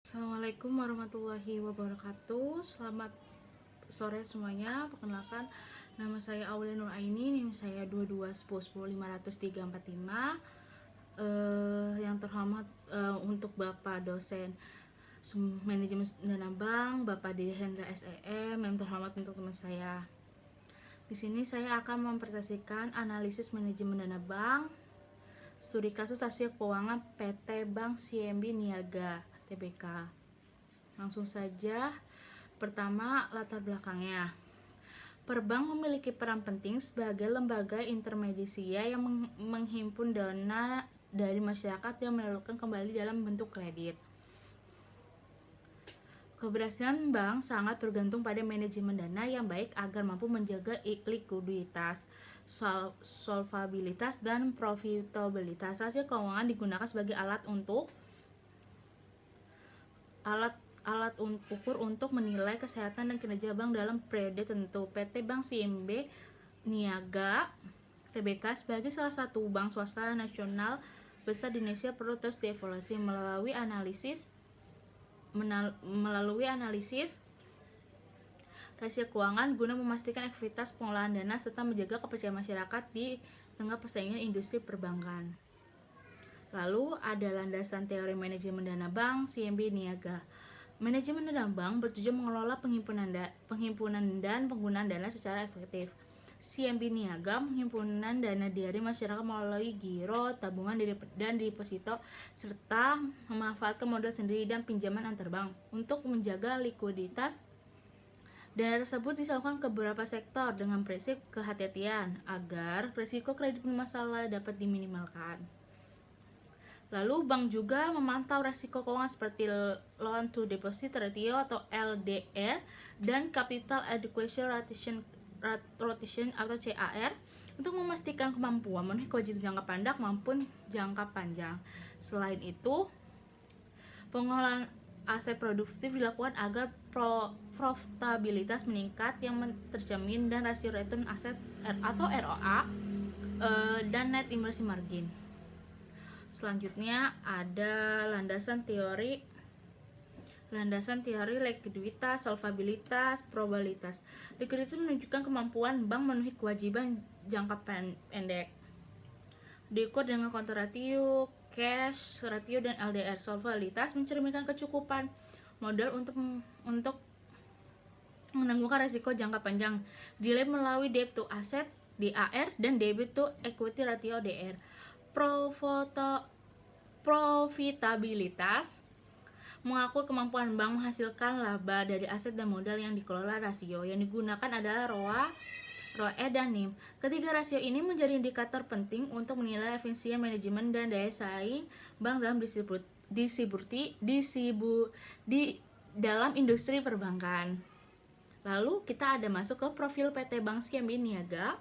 Assalamualaikum warahmatullahi wabarakatuh. Selamat sore semuanya. Perkenalkan, nama saya Aulia Nur Aini, NIM saya 2210105345. Yang terhormat untuk Bapak dosen manajemen dana bank, Bapak Dede Hendra SEM, yang terhormat untuk teman saya. Di sini saya akan mempresentasikan analisis manajemen dana bank, studi kasus hasil keuangan PT Bank CIMB Niaga Tbk. Langsung saja. Pertama, latar belakangnya. Perbank memiliki peran penting sebagai lembaga intermediasi yang menghimpun dana dari masyarakat yang menyalurkan kembali dalam bentuk kredit. Keberhasilan bank sangat bergantung pada manajemen dana yang baik agar mampu menjaga likuiditas, solvabilitas, dan profitabilitas. Hasil keuangan digunakan sebagai alat ukur untuk menilai kesehatan dan kinerja bank dalam periode tertentu. PT Bank CIMB Niaga Tbk sebagai salah satu bank swasta nasional besar di Indonesia perlu terus dievaluasi melalui analisis rasio keuangan guna memastikan efektivitas pengolahan dana serta menjaga kepercayaan masyarakat di tengah persaingan industri perbankan. Lalu ada landasan teori manajemen dana bank CIMB Niaga. Manajemen dana bank bertujuan mengelola penghimpunan dan penggunaan dana secara efektif. CIMB Niaga penghimpunan dana dari masyarakat melalui giro, tabungan, dan deposito, serta memanfaatkan modal sendiri dan pinjaman antar bank untuk menjaga likuiditas. Dana tersebut disalurkan ke beberapa sektor dengan prinsip kehati-hatian agar risiko kredit bermasalah dapat diminimalkan. Lalu bank juga memantau risiko keuangan seperti loan to deposit ratio atau LDR dan capital adequacy ratio atau CAR untuk memastikan kemampuan memenuhi kewajiban jangka pendek maupun jangka panjang. Selain itu, pengolahan aset produktif dilakukan agar profitabilitas meningkat yang terjamin dan rasio return aset atau ROA dan net interest margin. Selanjutnya ada landasan teori likuiditas, solvabilitas, probabilitas. Likuiditas menunjukkan kemampuan bank memenuhi kewajiban jangka pendek. Diukur dengan counter ratio, cash ratio, dan LDR. Solvabilitas mencerminkan kecukupan modal untuk menangguhkan risiko jangka panjang. Dilihat melalui debt to asset DAR dan debit to equity ratio DR. Profitabilitas mengakur kemampuan bank menghasilkan laba dari aset dan modal yang dikelola. Rasio yang digunakan adalah ROE dan NIM. Ketiga rasio ini menjadi indikator penting untuk menilai efisiensi manajemen dan daya saing bank dalam dalam industri perbankan. Lalu kita ada masuk ke profil PT Bank CIMB Niaga.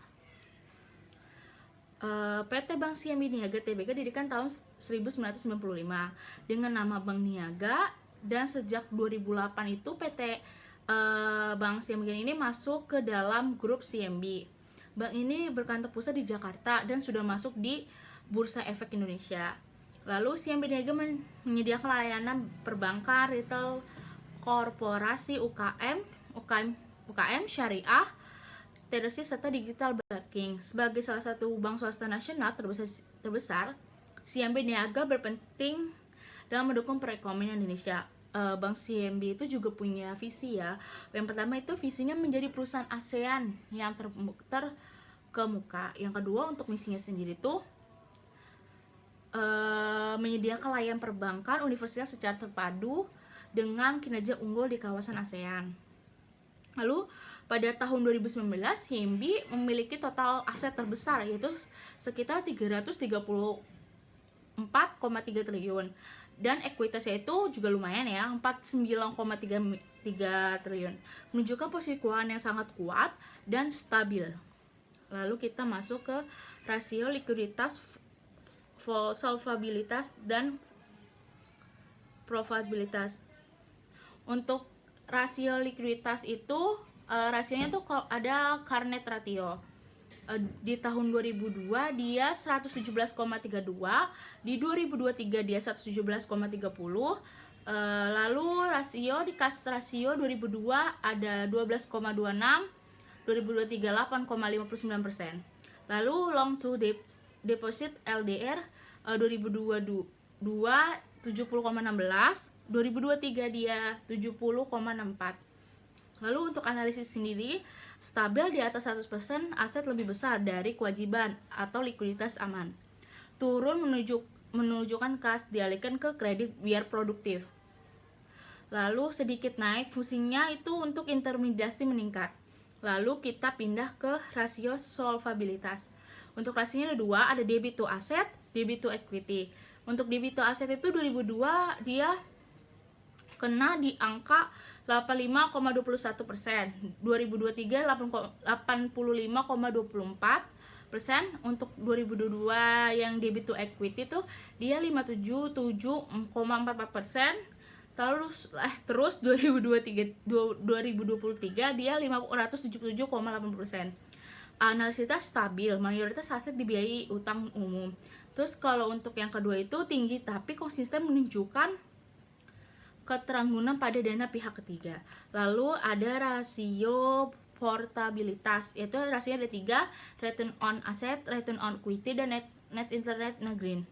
PT Bank CIMB Niaga Tbk didirikan tahun 1995 dengan nama Bank Niaga, dan sejak 2008 itu PT Bank CIMB ini masuk ke dalam grup CIMB. Bank ini berkantor pusat di Jakarta dan sudah masuk di Bursa Efek Indonesia. Lalu CIMB Niaga menyediakan layanan perbankan, retail, korporasi, UKM syariah, TDC, serta digital banking. Sebagai salah satu bank swasta nasional terbesar, CIMB Niaga berpenting dalam mendukung perekonomian Indonesia. Bank CIMB itu juga punya visi ya. Yang pertama itu visinya menjadi perusahaan ASEAN yang terkemuka. Yang kedua, untuk misinya sendiri itu menyediakan layanan perbankan universitas secara terpadu dengan kinerja unggul di kawasan ASEAN. Lalu pada tahun 2019, CIMB memiliki total aset terbesar, yaitu sekitar 334,3 triliun. Dan ekuitasnya itu juga lumayan ya, 49,3 triliun. Menunjukkan posisi keuangan yang sangat kuat dan stabil. Lalu kita masuk ke rasio likuiditas, solvabilitas, dan profitabilitas. Untuk rasio likuiditas itu rasionya tuh ada current ratio. Di tahun 2002 dia 117,32, di 2023 dia 117,30, Lalu rasio di kas rasio 2002 ada 12,26, 2023 8,59%. Lalu long to deposit LDR 2022 70,16, 2023 dia 70,64. Lalu untuk analisis sendiri, stabil di atas 100%, aset lebih besar dari kewajiban atau likuiditas aman. Turun menunjukkan kas dialihkan ke kredit biar produktif. Lalu sedikit naik, fungsinya itu untuk intermediasi meningkat. Lalu kita pindah ke rasio solvabilitas. Untuk rasionya ada dua, ada debit to asset, debit to equity. Untuk debit to asset itu 2002 dia kena di angka 85,21%, 2023 85,24%. Untuk 2022 yang debit to equity tuh dia 57,44%. Terus 2023 dia 577,8%. Analisisnya stabil, mayoritas aset dibiayai utang umum. Terus kalau untuk yang kedua itu tinggi tapi konsisten menunjukkan keteranggunan pada dana pihak ketiga. Lalu ada rasio portabilitas, yaitu rasio ada 3, return on asset, return on equity, dan net interest green.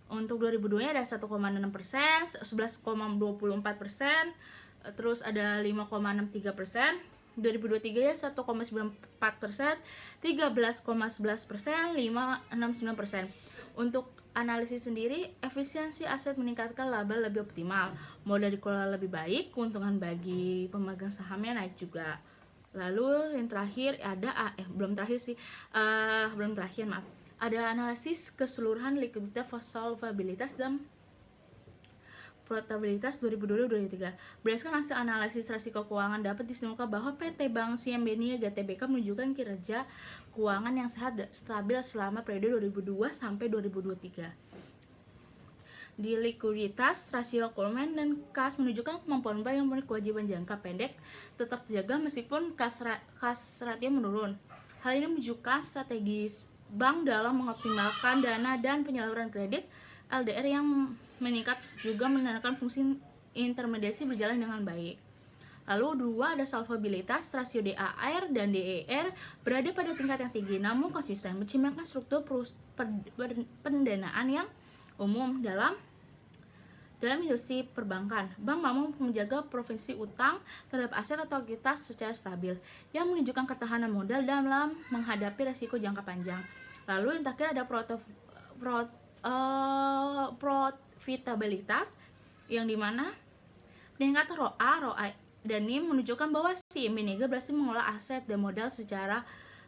Untuk 2002 ada 1,6%, 11,24%, terus ada 5,63%, 2023 ya 1,94%, 13,11%, 5,69%. Untuk analisis sendiri, efisiensi aset meningkatkan laba lebih optimal, modal dikelola lebih baik, keuntungan bagi pemegang sahamnya naik juga. Lalu yang terakhir ada belum terakhir maaf. Ada analisis keseluruhan likuiditas, solvabilitas, dan portabilitas 2022-2023. Berdasarkan hasil analisis risiko keuangan dapat disimpulkan bahwa PT Bank CMB Niaga Tbk menunjukkan kinerja keuangan yang sehat dan stabil selama periode 2002 sampai 2023. Di likuiditas, rasio volume dan kas menunjukkan kemampuan bank yang memiliki kewajiban jangka pendek tetap terjaga meskipun kas ratio menurun. Hal ini menunjukkan strategis bank dalam mengoptimalkan dana dan penyaluran kredit. LDR yang meningkat juga menandakan fungsi intermediasi berjalan dengan baik. Lalu dua, ada solvabilitas, rasio DAR dan DER berada pada tingkat yang tinggi namun konsisten, mencerminkan struktur pendanaan yang umum dalam industri perbankan. Bank mampu menjaga profesi utang terhadap aset atau ekuitas secara stabil, yang menunjukkan ketahanan modal dalam menghadapi risiko jangka panjang. Lalu yang terakhir ada profitabilitas, yang dimana peningkatan ROA dan NIM menunjukkan bahwa si Niaga berhasil mengolah aset dan modal secara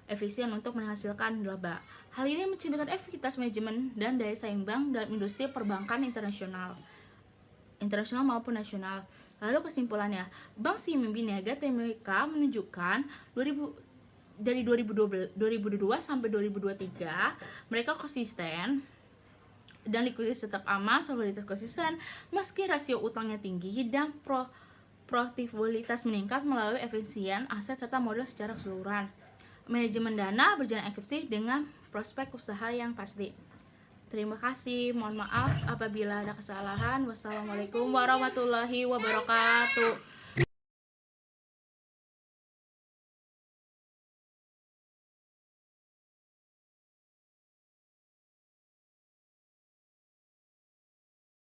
efisien untuk menghasilkan laba. Hal ini mencerminkan efektivitas manajemen dan daya saing bank dalam industri perbankan internasional maupun nasional. Lalu kesimpulannya, Bank CIMB Niaga Tbk menunjukkan dari 2022 sampai 2023 mereka konsisten dan likuiditas tetap aman, soliditas konsisten meski rasio utangnya tinggi dan profitabilitas meningkat melalui efisien aset serta modal secara keseluruhan. Manajemen dana berjalan efektif dengan prospek usaha yang pasti. Terima kasih, mohon maaf apabila ada kesalahan. Wassalamualaikum warahmatullahi wabarakatuh.